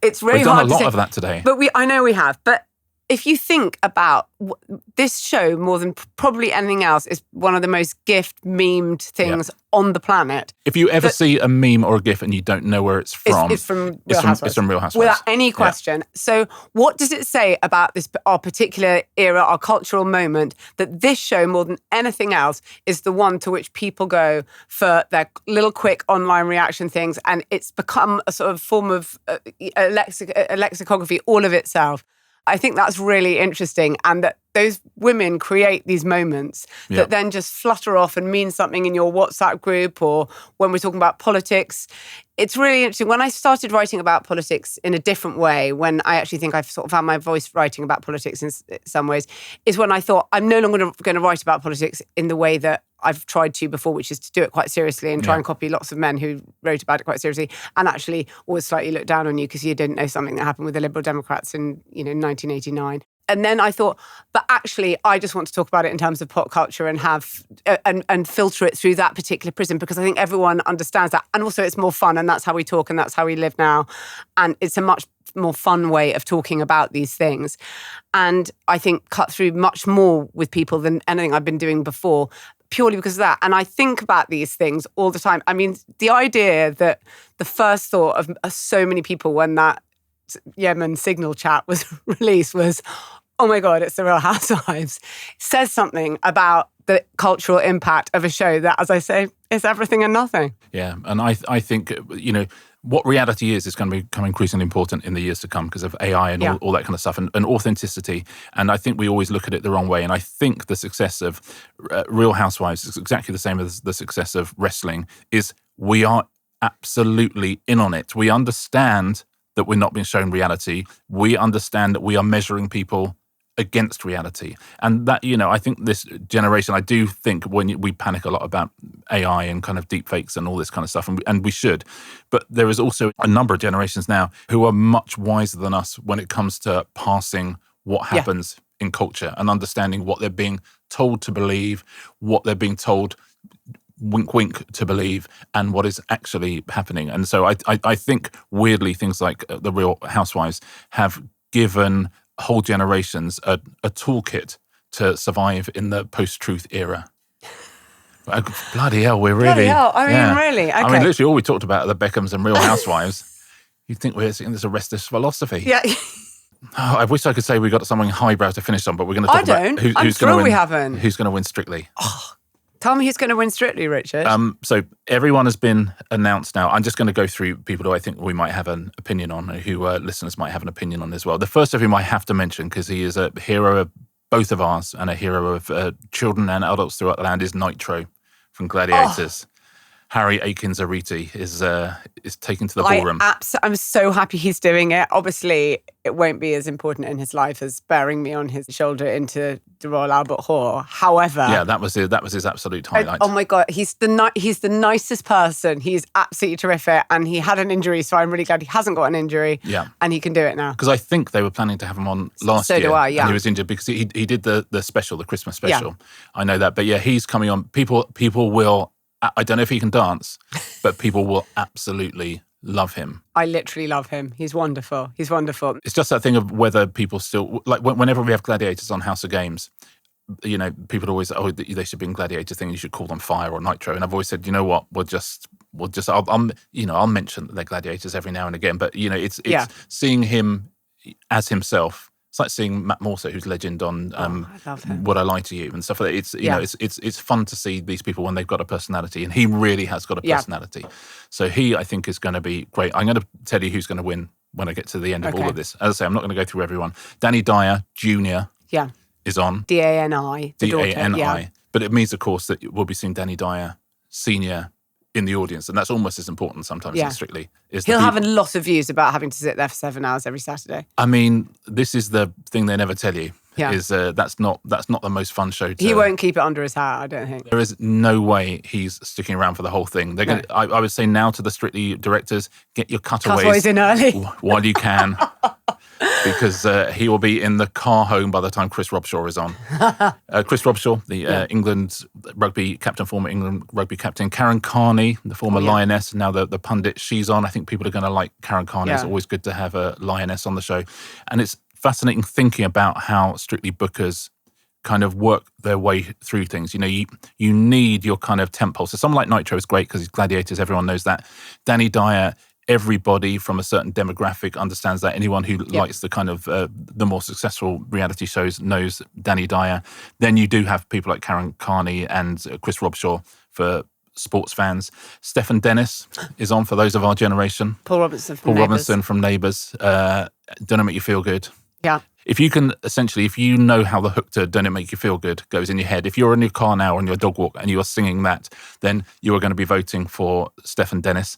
It's really hard to say. We've done a lot of that today. But I know we have. But if you think about this show, more than probably anything else, is one of the most memed things on the planet. If you ever see a meme or a GIF and you don't know where it's from, it's from Real Housewives. It's from Real Housewives. Without any question. Yeah. So what does it say about our particular era, our cultural moment, that this show, more than anything else, is the one to which people go for their little quick online reaction things, and it's become a sort of form of a lexicography all of itself. I think that's really interesting, and that those women create these moments that then just flutter off and mean something in your WhatsApp group or when we're talking about politics. It's really interesting. When I started writing about politics in a different way, when I actually think I've sort of found my voice writing about politics in some ways, is when I thought I'm no longer going to write about politics in the way that I've tried to before, which is to do it quite seriously and try and copy lots of men who wrote about it quite seriously and actually always slightly look down on you because you didn't know something that happened with the Liberal Democrats in 1989. And then I thought, but actually, I just want to talk about it in terms of pop culture and have and filter it through that particular prism, because I think everyone understands that. And also it's more fun, and that's how we talk and that's how we live now. And it's a much more fun way of talking about these things. And I think cut through much more with people than anything I've been doing before, purely because of that. And I think about these things all the time. I mean, the idea that the first thought of so many people when that Yemen signal chat was released was, oh my God, it's the Real Housewives, says something about the cultural impact of a show that, as I say, is everything and nothing. Yeah, and I think, what reality is going to become increasingly important in the years to come because of AI and all that kind of stuff and authenticity. And I think we always look at it the wrong way. And I think the success of Real Housewives is exactly the same as the success of wrestling, is we are absolutely in on it. We understand that we're not being shown reality. We understand that we are measuring people against reality. And that, I think this generation, I do think when we panic a lot about AI and kind of deep fakes and all this kind of stuff, and we should, but there is also a number of generations now who are much wiser than us when it comes to parsing what happens in culture and understanding what they're being told to believe, what they're being told wink, wink to believe, and what is actually happening. And so I think, weirdly, things like the Real Housewives have given whole generations a toolkit to survive in the post-truth era. Bloody hell, we're really... Bloody hell, I mean, really? Okay. I mean, literally all we talked about are the Beckhams and Real Housewives. You'd think we're seeing this Arrestus philosophy. Yeah. I wish I could say we got something highbrow to finish on, but we're going to talk about who's going to win. We haven't. Who's going to win Strictly. Oh, tell me who's going to win Strictly, Richard. So everyone has been announced now. I'm just going to go through people who I think we might have an opinion on, who listeners might have an opinion on as well. The first of whom I have to mention, because he is a hero of both of ours and a hero of children and adults throughout the land, is Nitro from Gladiators. Harry Akins-Ariti is taken to the ballroom. I'm so happy he's doing it. Obviously, it won't be as important in his life as bearing me on his shoulder into the Royal Albert Hall. However, that was his absolute highlight. Oh my God, he's the nicest person. He's absolutely terrific, and he had an injury, so I'm really glad he hasn't got an injury. Yeah, and he can do it now. Because I think they were planning to have him on last year. So do I. Yeah, and he was injured because he did the special, the Christmas special. Yeah. I know that, but yeah, he's coming on. People will. I don't know if he can dance, but people will absolutely love him. I literally love him. He's wonderful. He's wonderful. It's just that thing of whether people still, like whenever we have gladiators on House of Games, people always, they should be in gladiator thing. You should call them Fire or Nitro. And I've always said, you know what, I'll mention that they're gladiators every now and again. But it's seeing him as himself. It's like seeing Matt Morse, who's legend on Would I Lie to You and stuff like that. It's fun to see these people when they've got a personality, and he really has got a personality. So he, I think, is going to be great. I'm going to tell you who's going to win when I get to the end of all of this. As I say, I'm not going to go through everyone. Danny Dyer Jr. is on. D-A-N-I. D-A-N-I. But it means, of course, that we'll be seeing Danny Dyer Sr. in the audience, and that's almost as important sometimes in Strictly. He'll have a lot of views about having to sit there for 7 hours every Saturday. I mean, this is the thing they never tell you. Yeah. That's not the most fun show. He won't keep it under his hat, I don't think. There is no way he's sticking around for the whole thing. They're going. I would say now to the Strictly directors, get your cutaways in early while you can. Because he will be in the car home by the time Chris Robshaw is on. Chris Robshaw, the England rugby captain, former England rugby captain. Karen Carney, the former lioness, now the pundit, she's on. I think people are going to like Karen Carney. It's always good to have a lioness on the show. And it's fascinating thinking about how Strictly bookers kind of work their way through things. You need your kind of tempo. So someone like Nitro is great because he's gladiators, everyone knows that. Danny Dyer, everybody from a certain demographic understands that. Anyone who likes the kind of the more successful reality shows knows Danny Dyer. Then you do have people like Karen Carney and Chris Robshaw for sports fans. Stefan Dennis is on for those of our generation. Paul Robinson from Neighbours. Don't It Make You Feel Good? Yeah. If you can, essentially, if you know how the hook to Don't It Make You Feel Good goes in your head, if you're in your car now or on your dog walk and you are singing that, then you are going to be voting for Stefan Dennis.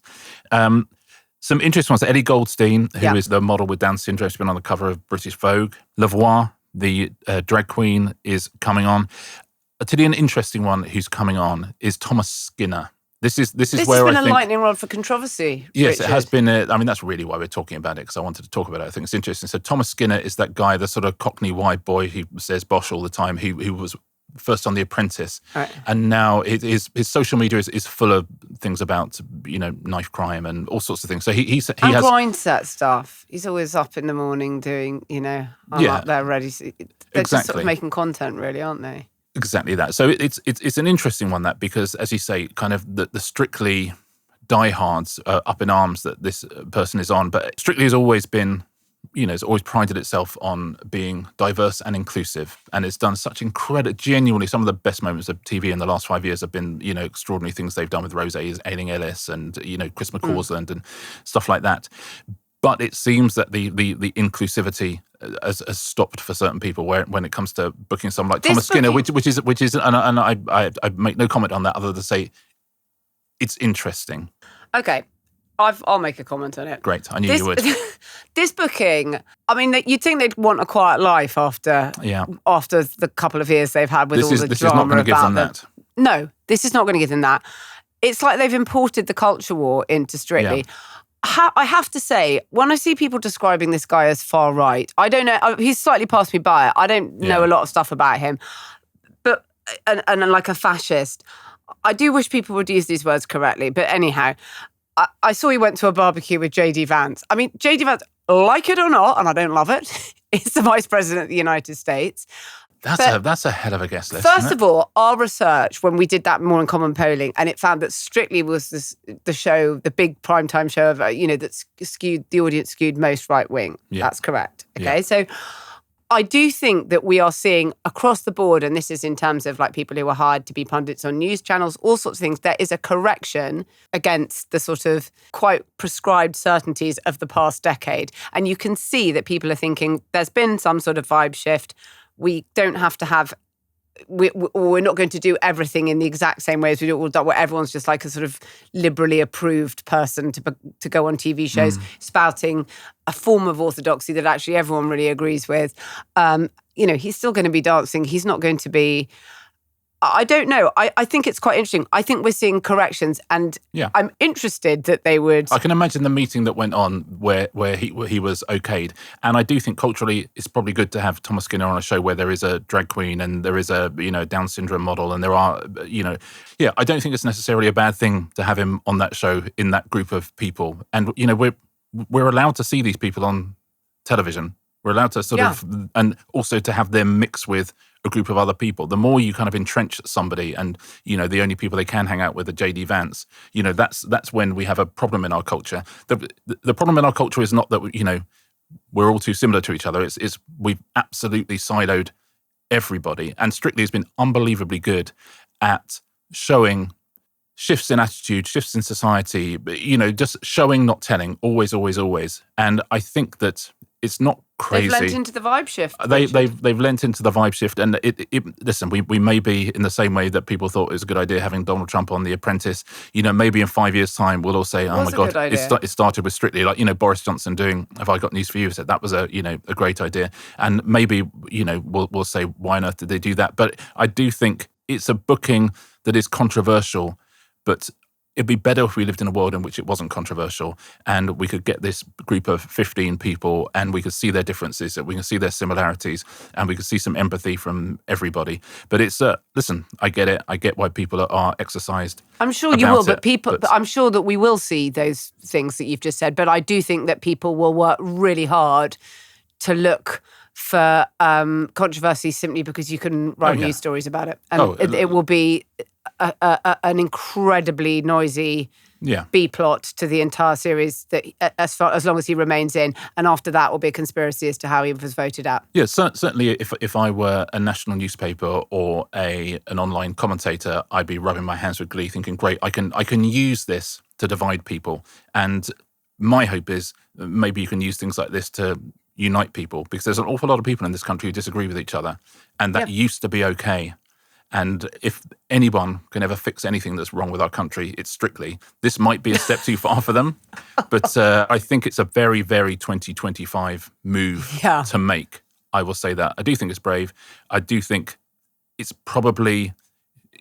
Some interesting ones. Eddie Goldstein, who is the model with Down syndrome, has been on the cover of British Vogue. Lavoie, the drag queen, is coming on. I'll tell you an interesting one who's coming on is Thomas Skinner. This is where I think... This has been a lightning rod for controversy, Yes, Richard. It has been. I mean, that's really why we're talking about it, because I wanted to talk about it. I think it's interesting. So Thomas Skinner is that guy, the sort of Cockney white boy who says bosh all the time, who was first on The Apprentice. Right. And now his social media is full of things about, knife crime and all sorts of things. So he has... grind set stuff. He's always up in the morning doing, I'm up there ready. They're just sort of making content, really, aren't they? Exactly that. So it's an interesting one, that, because, as you say, kind of the Strictly diehards are up in arms that this person is on. But Strictly has always been it's always prided itself on being diverse and inclusive. And it's done such genuinely, some of the best moments of TV in the last 5 years have been, extraordinary things they've done with Rosé, Ailing Ellis and, Chris McCausland and stuff like that. But it seems that the inclusivity has stopped for certain people when it comes to booking someone like Thomas Skinner, which is, and I make no comment on that other than to say it's interesting. Okay. I'll make a comment on it. Great. I knew you would. This booking, I mean, you'd think they'd want a quiet life after the couple of years they've had with all the drama. This is not going to give them that. No, this is not going to give them that. It's like they've imported the culture war into Strictly. Yeah. I have to say, when I see people describing this guy as far right, I don't know, he's slightly passed me by. I don't know a lot of stuff about him. But, and like a fascist, I do wish people would use these words correctly. But anyhow, I saw he went to a barbecue with JD Vance. I mean, JD Vance, like it or not, and I don't love it, is the Vice President of the United States. That's a hell of a guest list. First of all, our research, when we did that More in Common polling, and it found that Strictly was the show, the big primetime show of, that skewed, the audience skewed most right wing. Yeah. That's correct. Okay, so I do think that we are seeing across the board, and this is in terms of like people who are hired to be pundits on news channels, all sorts of things, there is a correction against the sort of quite prescribed certainties of the past decade. And you can see that people are thinking there's been some sort of vibe shift. We don't have to have, we're not going to do everything in the exact same way as we do all, where everyone's just like a sort of liberally approved person to go on TV shows spouting a form of orthodoxy that actually everyone really agrees with. He's still going to be dancing. He's not going to be, I don't know. I think it's quite interesting. I think we're seeing corrections, and I'm interested that they would. I can imagine the meeting that went on where he was okayed, and I do think culturally it's probably good to have Thomas Skinner on a show where there is a drag queen and there is a Down syndrome model, and there are I don't think it's necessarily a bad thing to have him on that show in that group of people, and we're allowed to see these people on television. We're allowed to sort of, and also to have them mix with a group of other people. The more you kind of entrench somebody and, the only people they can hang out with are JD Vance, that's when we have a problem in our culture. The problem in our culture is not that, we're all too similar to each other. It's we've absolutely siloed everybody. And Strictly has been unbelievably good at showing shifts in attitude, shifts in society, just showing, not telling, always, always, always. And I think that it's not crazy. They've lent into the vibe shift. They've lent into the vibe shift, and listen, we may be in the same way that people thought it was a good idea having Donald Trump on The Apprentice. Maybe in 5 years' time we'll all say, "Oh my God, it started with Strictly." Like Boris Johnson doing "Have I Got News for You?" said that was a great idea, and maybe we'll say, "Why on earth did they do that?" But I do think it's a booking that is controversial, but it'd be better if we lived in a world in which it wasn't controversial and we could get this group of 15 people and we could see their differences, and we can see their similarities, and we could see some empathy from everybody. But it's, listen, I get it. I get why people are exercised. I'm sure you will, but I'm sure that we will see those things that you've just said. But I do think that people will work really hard to look for controversy simply because you can write news stories about it. And it will be an incredibly noisy B-plot to the entire series that as long as he remains in, and after that will be a conspiracy as to how he was voted out. Yeah, certainly if I were a national newspaper or an online commentator, I'd be rubbing my hands with glee thinking, great, I can use this to divide people. And my hope is maybe you can use things like this to unite people, because there's an awful lot of people in this country who disagree with each other, and that used to be okay. And if anyone can ever fix anything that's wrong with our country, it's Strictly. This might be a step too far for them, but I think it's a very, very 2025 move to make. I will say that. I do think it's brave. I do think it's probably,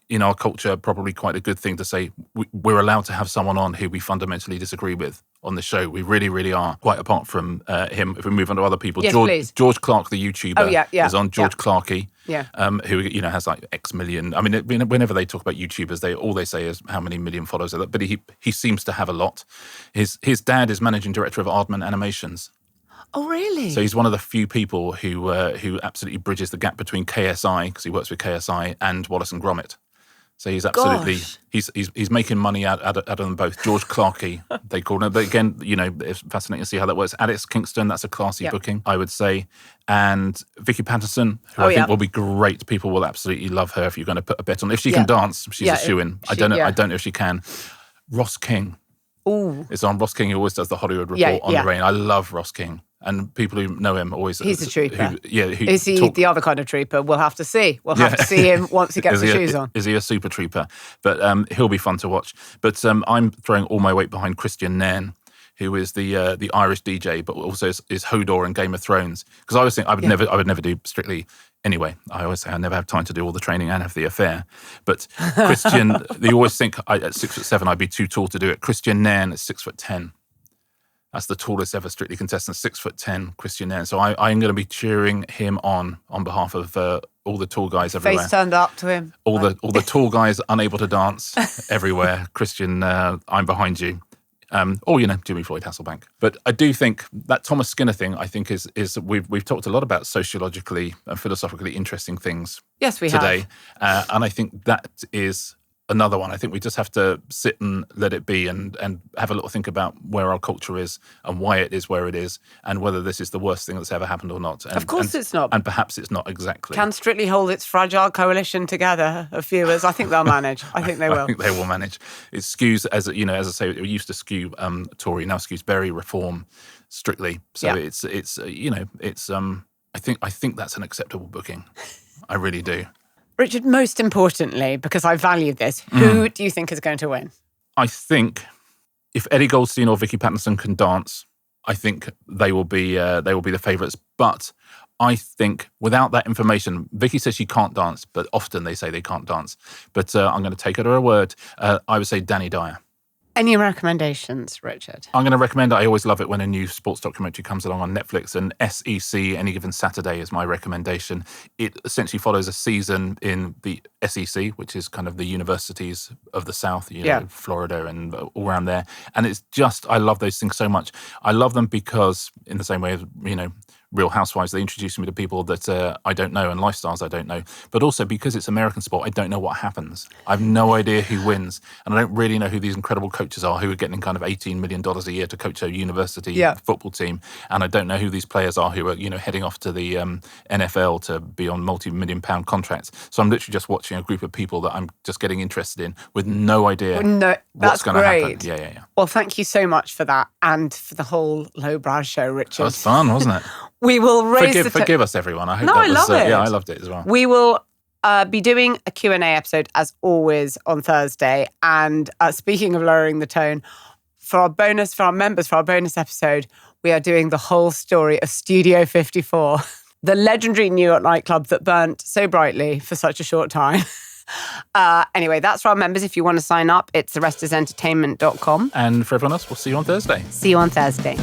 in our culture, probably quite a good thing to say we're allowed to have someone on who we fundamentally disagree with on the show. We really, really are, quite apart from him. If we move on to other people, Yes, George Clark, the YouTuber, is on. George Clarkey, who has like X million. I mean, whenever they talk about YouTubers, all they say is how many million followers are there. But he seems to have a lot. His dad is managing director of Aardman Animations. Oh, really? So he's one of the few people who absolutely bridges the gap between KSI, because he works with KSI, and Wallace and Gromit. So he's absolutely he's making money out of them both. George Clarkey, they call him. But again, it's fascinating to see how that works. Alex Kingston, that's a classy booking, I would say. And Vicky Patterson, who I think will be great. People will absolutely love her if you're going to put a bet on. If she can dance, she's a shoo-in. I don't know if she can. Ross King. Ooh. It's on Ross King, who always does the Hollywood Report on the Rain. I love Ross King. And people who know him always... He's a trooper. Is he the other kind of trooper? We'll have to see. We'll have to see him once he gets the shoes on. Is he a super trooper? But he'll be fun to watch. But I'm throwing all my weight behind Christian Nairn, who is the Irish DJ, but also is Hodor in Game of Thrones. Because I always think I would never do Strictly anyway. I always say I never have time to do all the training and have the affair. But Christian, they always think at 6'7" I'd be too tall to do it. Christian Nairn is 6'10". That's the tallest ever Strictly contestant, 6'10", Christian Nairn. So I'm going to be cheering him on behalf of all the tall guys everywhere. Face turned up to him. All the tall guys unable to dance everywhere. Christian, I'm behind you. Or Jimmy Floyd Hasselbank. But I do think that Thomas Skinner thing, I think is we've talked a lot about sociologically and philosophically interesting things. Yes, we today, and I think that is another one. I think we just have to sit and let it be and have a little think about where our culture is and why it is where it is and whether this is the worst thing that's ever happened or not. And, of course it's not. And perhaps it's not exactly. Can Strictly hold its fragile coalition together of viewers? I think they'll manage. I think they will. I think they will manage. It skews, as I say, it used to skew Tory, now skews very reform Strictly. So it's I think that's an acceptable booking. I really do. Richard, most importantly, because I value this, who do you think is going to win? I think if Eddie Goldstein or Vicky Patterson can dance, I think they will be the favourites. But I think without that information, Vicky says she can't dance, but often they say they can't dance. But I'm going to take her to her word. I would say Danny Dyer. Any recommendations, Richard? I'm going to recommend, I always love it when a new sports documentary comes along on Netflix, and SEC, Any Given Saturday, is my recommendation. It essentially follows a season in the SEC, which is kind of the universities of the South, Florida and all around there. And it's just, I love those things so much. I love them because, in the same way as, Real Housewives, they introduce me to people that I don't know and lifestyles I don't know. But also because it's American sport, I don't know what happens. I have no idea who wins. And I don't really know who these incredible coaches are who are getting kind of $18 million a year to coach a university football team. And I don't know who these players are who are, heading off to the NFL to be on multi-million pound contracts. So I'm literally just watching a group of people that I'm just getting interested in with no idea what's going to happen. Yeah. Well, thank you so much for that and for the whole lowbrow show, Richard. That was fun, wasn't it? We will raise forgive us, everyone. I hope I love it. Yeah, I loved it as well. We will be doing a Q&A episode, as always, on Thursday. And speaking of lowering the tone, for our bonus episode, we are doing the whole story of Studio 54, the legendary New York nightclub that burnt so brightly for such a short time. Anyway, that's for our members. If you want to sign up, it's therestersentertainment.com. And for everyone else, we'll see you on Thursday. See you on Thursday.